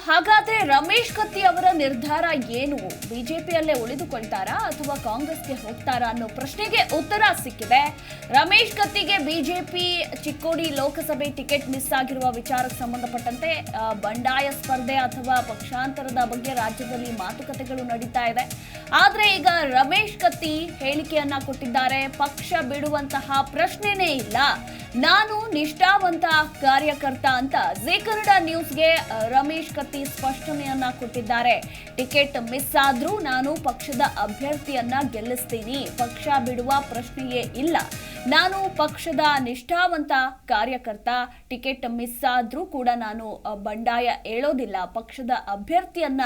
ಹಾಗಾದ್ರೆ ರಮೇಶ್ ಕತ್ತಿ ಅವರ ನಿರ್ಧಾರ ಏನು? ಬಿಜೆಪಿಯಲ್ಲೇ ಉಳಿದುಕೊಳ್ತಾರಾ ಅಥವಾ ಕಾಂಗ್ರೆಸ್ಗೆ ಹೋಗ್ತಾರಾ ಅನ್ನೋ ಪ್ರಶ್ನೆಗೆ ಉತ್ತರ ಸಿಕ್ಕಿದೆ. ರಮೇಶ್ ಕತ್ತಿಗೆ ಬಿಜೆಪಿ ಚಿಕ್ಕೋಡಿ ಲೋಕಸಭೆ ಟಿಕೆಟ್ ಮಿಸ್ ಆಗಿರುವ ವಿಚಾರಕ್ಕೆ ಸಂಬಂಧಪಟ್ಟಂತೆ ಬಂಡಾಯ ಸ್ಪರ್ಧೆ ಅಥವಾ ಪಕ್ಷಾಂತರದ ಬಗ್ಗೆ ರಾಜ್ಯದಲ್ಲಿ ಮಾತುಕತೆಗಳು ನಡೀತಾ ಇದೆ. ಆದ್ರೆ ಈಗ ರಮೇಶ್ ಕತ್ತಿ ಹೇಳಿಕೆಯನ್ನ ಕೊಟ್ಟಿದ್ದಾರೆ. ಪಕ್ಷ ಬಿಡುವಂತಹ ಪ್ರಶ್ನೆನೇ ಇಲ್ಲ, ನಾನು ನಿಷ್ಠಾವಂತ ಕಾರ್ಯಕರ್ತ ಅಂತ ಜೀ ಕನ್ನಡ ನ್ಯೂಸ್ಗೆ ರಮೇಶ್ ಕತ್ತಿ ಸ್ಪಷ್ಟನೆಯನ್ನ ಕೊಟ್ಟಿದ್ದಾರೆ. ಟಿಕೆಟ್ ಮಿಸ್ ಆದ್ರೂ ನಾನು ಪಕ್ಷದ ಅಭ್ಯರ್ಥಿಯನ್ನ ಗೆಲ್ಲಿಸ್ತೀನಿ, ಪಕ್ಷ ಬಿಡುವ ಪ್ರಶ್ನೆಯೇ ಇಲ್ಲ, ನಾನು ಪಕ್ಷದ ನಿಷ್ಠಾವಂತ ಕಾರ್ಯಕರ್ತ, ಟಿಕೆಟ್ ಮಿಸ್ ಆದ್ರೂ ಕೂಡ ನಾನು ಬಂಡಾಯ ಹೇಳೋದಿಲ್ಲ, ಪಕ್ಷದ ಅಭ್ಯರ್ಥಿಯನ್ನ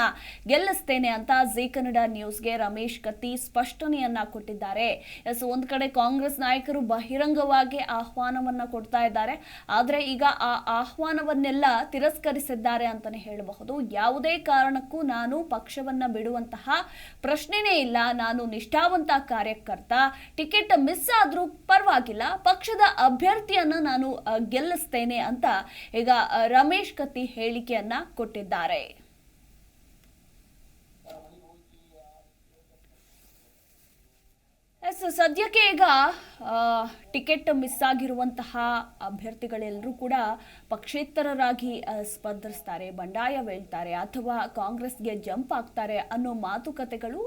ಗೆಲ್ಲಿಸ್ತೇನೆ ಅಂತ ಜೀ ಕನ್ನಡ ನ್ಯೂಸ್ಗೆ ರಮೇಶ್ ಕತ್ತಿ ಸ್ಪಷ್ಟನೆಯನ್ನ ಕೊಟ್ಟಿದ್ದಾರೆ. ಒಂದ್ ಕಡೆ ಕಾಂಗ್ರೆಸ್ ನಾಯಕರು ಬಹಿರಂಗವಾಗಿ ಆಹ್ವಾನವನ್ನ ಕೊಡ್ತಾ ಇದ್ದಾರೆ. ಆದ್ರೆ ಈಗ ಆ ಆಹ್ವಾನವನ್ನೆಲ್ಲ ತಿರಸ್ಕರಿಸಿದ್ದಾರೆ ಅಂತಾನೆ ಹೇಳಬಹುದು. ಯಾವುದೇ ಕಾರಣಕ್ಕೂ ನಾನು ಪಕ್ಷವನ್ನ ಬಿಡುವಂತಹ ಪ್ರಶ್ನೆನೇ ಇಲ್ಲ, ನಾನು ನಿಷ್ಠಾವಂತ ಕಾರ್ಯಕರ್ತ, ಟಿಕೆಟ್ ಮಿಸ್ ಆದ್ರೂ ಪರವಾಗಿಲ್ಲ, ಪಕ್ಷದ ಅಭ್ಯರ್ಥಿಯನ್ನ ನಾನು ಗೆಲ್ಲಿಸ್ತೇನೆ ಅಂತ ಈಗ ರಮೇಶ್ ಕತ್ತಿ ಹೇಳಿಕೆಯನ್ನ ಕೊಟ್ಟಿದ್ದಾರೆ. ಸದ್ಯಕ್ಕೆ ಈಗ ಟಿಕೆಟ್ ಮಿಸ್ ಆಗಿರುವಂತಹ ಅಭ್ಯರ್ಥಿಗಳೆಲ್ಲರೂ ಕೂಡ ಪಕ್ಷೇತರರಾಗಿ ಸ್ಪರ್ಧಿಸ್ತಾರೆ, ಬಂಡಾಯವೇಳ್ತಾರೆ ಅಥವಾ ಕಾಂಗ್ರೆಸ್ಗೆ ಜಂಪ್ ಆಗ್ತಾರೆ ಅನ್ನೋ ಮಾತುಕತೆಗಳು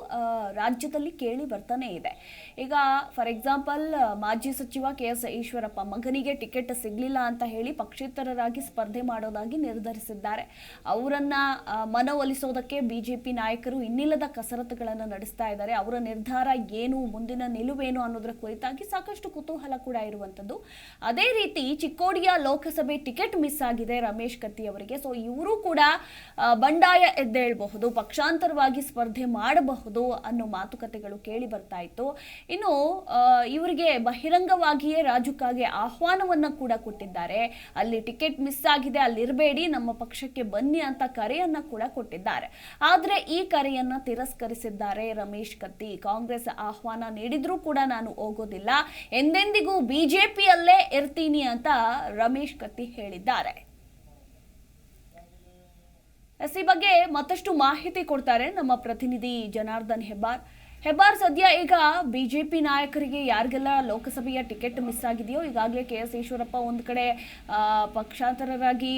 ರಾಜ್ಯದಲ್ಲಿ ಕೇಳಿ ಬರ್ತಾನೆ ಇದೆ. ಈಗ ಫಾರ್ ಎಕ್ಸಾಂಪಲ್ ಮಾಜಿ ಸಚಿವ KS ಈಶ್ವರಪ್ಪ ಮಗನಿಗೆ ಟಿಕೆಟ್ ಸಿಗ್ಲಿಲ್ಲ ಅಂತ ಹೇಳಿ ಪಕ್ಷೇತರರಾಗಿ ಸ್ಪರ್ಧೆ ಮಾಡೋದಾಗಿ ನಿರ್ಧರಿಸಿದ್ದಾರೆ. ಅವರನ್ನ ಮನವೊಲಿಸೋದಕ್ಕೆ ಬಿಜೆಪಿ ನಾಯಕರು ಇನ್ನಿಲ್ಲದ ಕಸರತ್ತುಗಳನ್ನು ನಡೆಸ್ತಾ ಇದ್ದಾರೆ. ಅವರ ನಿರ್ಧಾರ ಏನು, ಮುಂದಿನ ನಿಲುವೇನು ಅನ್ನೋದರ ಕುರಿತಾಗಿ ಸಾಕಷ್ಟು ಕುತೂಹಲ ಕೂಡ ಇರುವಂತದ್ದು. ಅದೇ ರೀತಿ ಚಿಕ್ಕೋಡಿಯ ಲೋಕಸಭೆ ಟಿಕೆಟ್ ಮಿಸ್ ಆಗಿದೆ ರಮೇಶ್ ಕತ್ತಿ ಅವರಿಗೆ. ಸೊ ಇವರು ಕೂಡ ಬಂಡಾಯ ಎದ್ದೇಳಬಹುದು, ಪಕ್ಷಾಂತರವಾಗಿ ಸ್ಪರ್ಧೆ ಮಾಡಬಹುದು ಅನ್ನೋ ಮಾತುಕತೆಗಳು ಕೇಳಿ ಬರ್ತಾ ಇತ್ತು. ಇನ್ನು ಇವರಿಗೆ ಬಹಿರಂಗವಾಗಿಯೇ ರಾಜುಕಾಗೆ ಆಹ್ವಾನವನ್ನ ಕೂಡ ಕೊಟ್ಟಿದ್ದಾರೆ. ಅಲ್ಲಿ ಟಿಕೆಟ್ ಮಿಸ್ ಆಗಿದೆ, ಅಲ್ಲಿರಬೇಡಿ, ನಮ್ಮ ಪಕ್ಷಕ್ಕೆ ಬನ್ನಿ ಅಂತ ಕರೆಯನ್ನ ಕೂಡ ಕೊಟ್ಟಿದ್ದಾರೆ. ಆದ್ರೆ ಈ ಕರೆಯನ್ನ ತಿರಸ್ಕರಿಸಿದ್ದಾರೆ ರಮೇಶ್ ಕತ್ತಿ. ಕಾಂಗ್ರೆಸ್ ಆಹ್ವಾನ ನೀಡಿದ್ರೂ ಕೂಡ ನಾನು ಹೋಗೋದಿಲ್ಲ, ಎಂದೆಂದಿಗೂ ಬಿಜೆಪಿಯಲ್ಲೇ ಇರ್ತೀನಿ ಅಂತ ರಮೇಶ್ ಕತ್ತಿ ಹೇಳಿದ್ದಾರೆ. ಈ ಬಗ್ಗೆ ಮತ್ತಷ್ಟು ಮಾಹಿತಿ ಕೊಡ್ತಾರೆ ನಮ್ಮ ಪ್ರತಿನಿಧಿ ಜನಾರ್ದನ್ ಹೆಬ್ಬಾರ್. ಸದ್ಯ ಈಗ ಬಿಜೆಪಿ ನಾಯಕರಿಗೆ ಯಾರಿಗೆಲ್ಲ ಲೋಕಸಭೆಯ ಟಿಕೆಟ್ ಮಿಸ್ ಆಗಿದೆಯೋ, ಈಗಾಗಲೇ KS ಈಶ್ವರಪ್ಪ ಒಂದು ಕಡೆ ಪಕ್ಷಾಂತರರಾಗಿ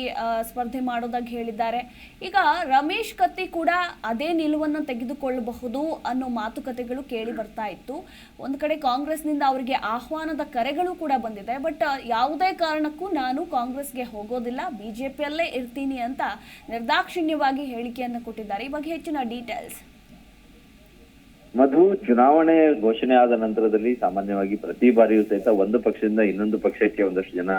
ಸ್ಪರ್ಧೆ ಮಾಡೋದಾಗಿ ಹೇಳಿದ್ದಾರೆ. ಈಗ ರಮೇಶ್ ಕತ್ತಿ ಕೂಡ ಅದೇ ನಿಲುವನ್ನು ತೆಗೆದುಕೊಳ್ಳಬಹುದು ಅನ್ನೋ ಮಾತುಕತೆಗಳು ಕೇಳಿ ಬರ್ತಾ ಇತ್ತು. ಒಂದು ಕಡೆ ಕಾಂಗ್ರೆಸ್ನಿಂದ ಅವರಿಗೆ ಆಹ್ವಾನದ ಕರೆಗಳು ಕೂಡ ಬಂದಿದೆ. ಬಟ್ ಯಾವುದೇ ಕಾರಣಕ್ಕೂ ನಾನು ಕಾಂಗ್ರೆಸ್ಗೆ ಹೋಗೋದಿಲ್ಲ, ಬಿಜೆಪಿಯಲ್ಲೇ ಇರ್ತೀನಿ ಅಂತ ನಿರ್ದಾಕ್ಷಿಣ್ಯವಾಗಿ ಹೇಳಿಕೆಯನ್ನು ಕೊಟ್ಟಿದ್ದಾರೆ. ಈ ಬಗ್ಗೆ ಹೆಚ್ಚಿನ ಡೀಟೇಲ್ಸ್. ಮಧು, ಚುನಾವಣೆ ಘೋಷಣೆ ಆದ ನಂತರದಲ್ಲಿ ಸಾಮಾನ್ಯವಾಗಿ ಪ್ರತಿ ಬಾರಿಯೂ ಸಹಿತ ಒಂದು ಪಕ್ಷದಿಂದ ಇನ್ನೊಂದು ಪಕ್ಷಕ್ಕೆ ಒಂದಷ್ಟು ಜನ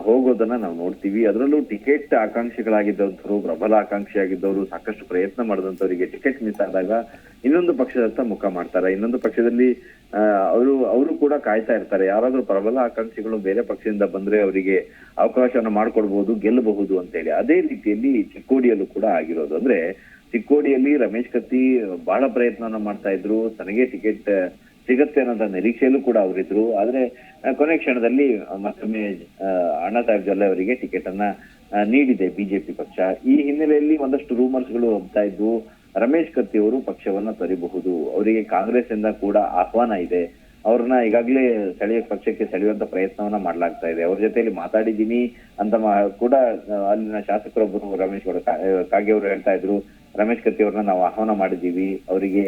ಹೋಗೋದನ್ನ ನಾವು ನೋಡ್ತೀವಿ. ಅದರಲ್ಲೂ ಟಿಕೆಟ್ ಆಕಾಂಕ್ಷಿಗಳಾಗಿದ್ದವರು, ಪ್ರಬಲ ಆಕಾಂಕ್ಷಿಯಾಗಿದ್ದವರು, ಸಾಕಷ್ಟು ಪ್ರಯತ್ನ ಮಾಡಿದಂತವರಿಗೆ ಟಿಕೆಟ್ ಮಿಸ್ ಆದಾಗ ಇನ್ನೊಂದು ಪಕ್ಷದತ್ತ ಮುಖ ಮಾಡ್ತಾರೆ. ಇನ್ನೊಂದು ಪಕ್ಷದಲ್ಲಿ ಅವರು ಕೂಡ ಕಾಯ್ತಾ ಇರ್ತಾರೆ, ಯಾರಾದ್ರೂ ಪ್ರಬಲ ಆಕಾಂಕ್ಷಿಗಳು ಬೇರೆ ಪಕ್ಷದಿಂದ ಬಂದ್ರೆ ಅವರಿಗೆ ಅವಕಾಶವನ್ನ ಮಾಡ್ಕೊಡ್ಬಹುದು, ಗೆಲ್ಲಬಹುದು ಅಂತ ಹೇಳಿ. ಅದೇ ರೀತಿಯಲ್ಲಿ ಚಿಕ್ಕೋಡಿಯಲ್ಲೂ ಕೂಡ ಆಗಿರೋದು. ಅಂದ್ರೆ ಚಿಕ್ಕೋಡಿಯಲ್ಲಿ ರಮೇಶ್ ಕತ್ತಿ ಬಹಳ ಪ್ರಯತ್ನವನ್ನ ಮಾಡ್ತಾ ಇದ್ರು, ತನಗೆ ಟಿಕೆಟ್ ಸಿಗತ್ತೆ ಅನ್ನೋಂತ ನಿರೀಕ್ಷೆಯಲ್ಲೂ ಕೂಡ ಅವರಿದ್ರು. ಆದ್ರೆ ಕೊನೆ ಕ್ಷಣದಲ್ಲಿ ಮತ್ತೊಮ್ಮೆ ಅಣ್ಣಾ ಸಾಹೇಬ್ ಜೊಲ್ಲೆ ಅವರಿಗೆ ಟಿಕೆಟ್ ಅನ್ನ ನೀಡಿದೆ ಬಿಜೆಪಿ ಪಕ್ಷ. ಈ ಹಿನ್ನೆಲೆಯಲ್ಲಿ ಒಂದಷ್ಟು ರೂಮರ್ಸ್ಗಳು ಹೋಗ್ತಾ ಇದ್ವು, ರಮೇಶ್ ಕತ್ತಿ ಅವರು ಪಕ್ಷವನ್ನ ತೊರೆಯಬಹುದು, ಅವರಿಗೆ ಕಾಂಗ್ರೆಸ್ ಇಂದ ಕೂಡ ಆಹ್ವಾನ ಇದೆ, ಅವ್ರನ್ನ ಈಗಾಗಲೇ ಪಕ್ಷಕ್ಕೆ ಸೆಳೆಯುವಂತ ಪ್ರಯತ್ನವನ್ನ ಮಾಡ್ಲಾಗ್ತಾ ಇದೆ, ಅವ್ರ ಜೊತೆಯಲ್ಲಿ ಮಾತಾಡಿದೀನಿ ಅಂತ ಕೂಡ ಅಲ್ಲಿನ ಶಾಸಕರೊಬ್ಬರು ರಮೇಶ್ ಕಾಗೆ ಅವರು ಹೇಳ್ತಾ ಇದ್ರು. ರಮೇಶ್ ಕತ್ತಿ ಅವ್ರನ್ನ ನಾವು ಆಹ್ವಾನ ಮಾಡಿದೀವಿ, ಅವರಿಗೆ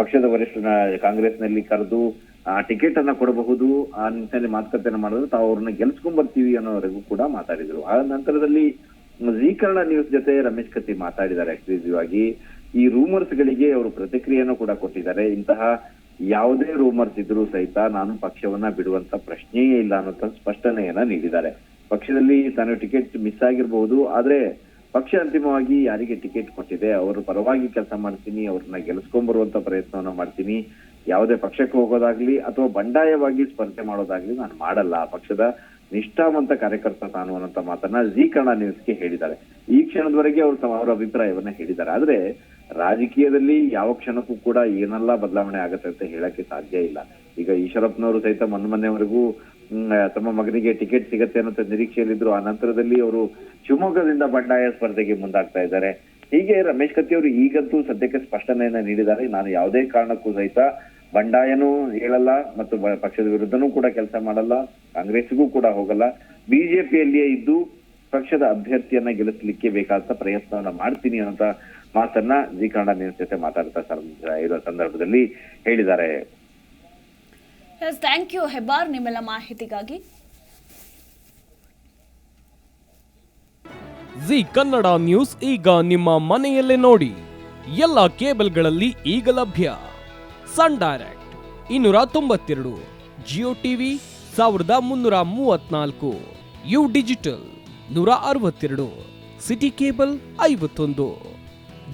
ಪಕ್ಷದ ವರಿಷ್ಠನ ಕಾಂಗ್ರೆಸ್ನಲ್ಲಿ ಕರೆದು ಟಿಕೆಟ್ ಅನ್ನ ಕೊಡಬಹುದು, ಆ ನಿಟ್ಟಿನಲ್ಲಿ ಮಾತುಕತೆಯನ್ನ ಮಾಡಿದ್ರು, ತಾವು ಅವ್ರನ್ನ ಗೆಲ್ಸ್ಕೊಂಡ್ ಬರ್ತೀವಿ ಅನ್ನೋವರೆಗೂ ಕೂಡ ಮಾತಾಡಿದ್ರು. ಆ ನಂತರದಲ್ಲಿ ಜೀ ಕನ್ನಡ ನ್ಯೂಸ್ ಜೊತೆ ರಮೇಶ್ ಕತ್ತಿ ಮಾತಾಡಿದ್ದಾರೆ. ಎಕ್ಸ್ಕ್ಲೂಸಿವ್ ಆಗಿ ಈ ರೂಮರ್ಸ್ ಗಳಿಗೆ ಅವರು ಪ್ರತಿಕ್ರಿಯೆಯನ್ನು ಕೂಡ ಕೊಟ್ಟಿದ್ದಾರೆ. ಇಂತಹ ಯಾವುದೇ ರೂಮರ್ಸ್ ಇದ್ರೂ ಸಹಿತ ನಾನು ಪಕ್ಷವನ್ನ ಬಿಡುವಂತ ಪ್ರಶ್ನೆಯೇ ಇಲ್ಲ ಅನ್ನೋ ಸ್ಪಷ್ಟನೆಯನ್ನ ನೀಡಿದ್ದಾರೆ. ಪಕ್ಷದಲ್ಲಿ ತಾನು ಟಿಕೆಟ್ ಮಿಸ್ ಆಗಿರ್ಬಹುದು, ಆದ್ರೆ ಪಕ್ಷ ಅಂತಿಮವಾಗಿ ಯಾರಿಗೆ ಟಿಕೆಟ್ ಕೊಟ್ಟಿದೆ ಅವರ ಪರವಾಗಿ ಕೆಲಸ ಮಾಡ್ತೀನಿ, ಅವ್ರನ್ನ ಗೆಲ್ಸ್ಕೊಂಡ್ ಬರುವಂತ ಪ್ರಯತ್ನವನ್ನ ಮಾಡ್ತೀನಿ, ಯಾವುದೇ ಪಕ್ಷಕ್ಕೆ ಹೋಗೋದಾಗ್ಲಿ ಅಥವಾ ಬಂಡಾಯವಾಗಿ ಸ್ಪರ್ಧೆ ಮಾಡೋದಾಗ್ಲಿ ನಾನು ಮಾಡಲ್ಲ, ಪಕ್ಷದ ನಿಷ್ಠಾವಂತ ಕಾರ್ಯಕರ್ತ ತಾನು ಅನ್ನೋಂತ ಮಾತನ್ನ ಜೀ ಕನ್ನಡ ನ್ಯೂಸ್ಗೆ ಹೇಳಿದ್ದಾರೆ. ಈ ಕ್ಷಣದವರೆಗೆ ಅವರ ಅಭಿಪ್ರಾಯವನ್ನ ಹೇಳಿದ್ದಾರೆ. ಆದ್ರೆ ರಾಜಕೀಯದಲ್ಲಿ ಯಾವ ಕ್ಷಣಕ್ಕೂ ಕೂಡ ಏನೆಲ್ಲ ಬದಲಾವಣೆ ಆಗತ್ತೆ ಅಂತ ಹೇಳಕ್ಕೆ ಸಾಧ್ಯ ಇಲ್ಲ. ಈಗ ಈಶ್ವರಪ್ಪನವರು ಸಹಿತ ಮೊನ್ನೆವರೆಗೂ ತಮ್ಮ ಮಗನಿಗೆ ಟಿಕೆಟ್ ಸಿಗತ್ತೆ ಅನ್ನೋ ನಿರೀಕ್ಷೆಯಲ್ಲಿದ್ರು. ಆ ನಂತರದಲ್ಲಿ ಅವರು ಶಿವಮೊಗ್ಗದಿಂದ ಬಂಡಾಯ ಸ್ಪರ್ಧೆಗೆ ಮುಂದಾಗ್ತಾ ಇದ್ದಾರೆ. ಹೀಗೆ ರಮೇಶ್ ಕತ್ತಿ ಅವರು ಈಗಂತೂ ಸದ್ಯಕ್ಕೆ ಸ್ಪಷ್ಟನೆಯನ್ನ ನೀಡಿದ್ದಾರೆ. ನಾನು ಯಾವುದೇ ಕಾರಣಕ್ಕೂ ಸಹಿತ ಬಂಡಾಯನೂ ಹೇಳಲ್ಲ ಮತ್ತು ಪಕ್ಷದ ವಿರುದ್ಧನೂ ಕೂಡ ಕೆಲಸ ಮಾಡಲ್ಲ, ಕಾಂಗ್ರೆಸ್ಗೂ ಕೂಡ ಹೋಗಲ್ಲ, ಬಿಜೆಪಿಯಲ್ಲಿಯೇ ಇದ್ದು ಪಕ್ಷದ ಅಭ್ಯರ್ಥಿಯನ್ನ ಗೆಲ್ಲಿಸಲಿಕ್ಕೆ ಬೇಕಾದ ಪ್ರಯತ್ನವನ್ನ ಮಾಡ್ತೀನಿ ಅನ್ನೋ ಮಾತನ್ನ ಜಿ ಕನ್ನಡ ನ್ಯೂಸ್ ಜೊತೆ ಮಾತಾಡ್ತಾ ಇರೋ ಸಂದರ್ಭದಲ್ಲಿ ಹೇಳಿದ್ದಾರೆ. ಥ್ಯಾಂಕ್ ಯು ಹೆಬ್ಬಾರ್ ನಿಮ್ಮೆಲ್ಲ ಮಾಹಿತಿಗಾಗಿ. ಜಿ ಕನ್ನಡ ನ್ಯೂಸ್ ಈಗ ನಿಮ್ಮ ಮನೆಯಲ್ಲೇ ನೋಡಿ. ಎಲ್ಲ ಕೇಬಲ್ಗಳಲ್ಲಿ ಈಗ ಲಭ್ಯ. Sun Direct 292, Jio TV 1334, U digital 162, City Cable 51,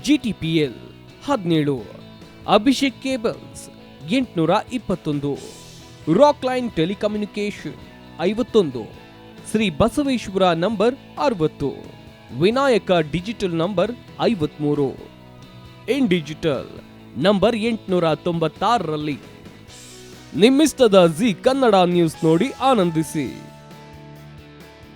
GTPL 17, Abhishek cables 821, Rock Line telecommunication 51, Shri Basaveshwara number 60, Vinayaka digital number 53, In digital number 896ರಲ್ಲಿ. ನಿಮ್ಮಿಸ್ತದ ಜಿ ಕನ್ನಡ ನ್ಯೂಸ್ ನೋಡಿ ಆನಂದಿಸಿ.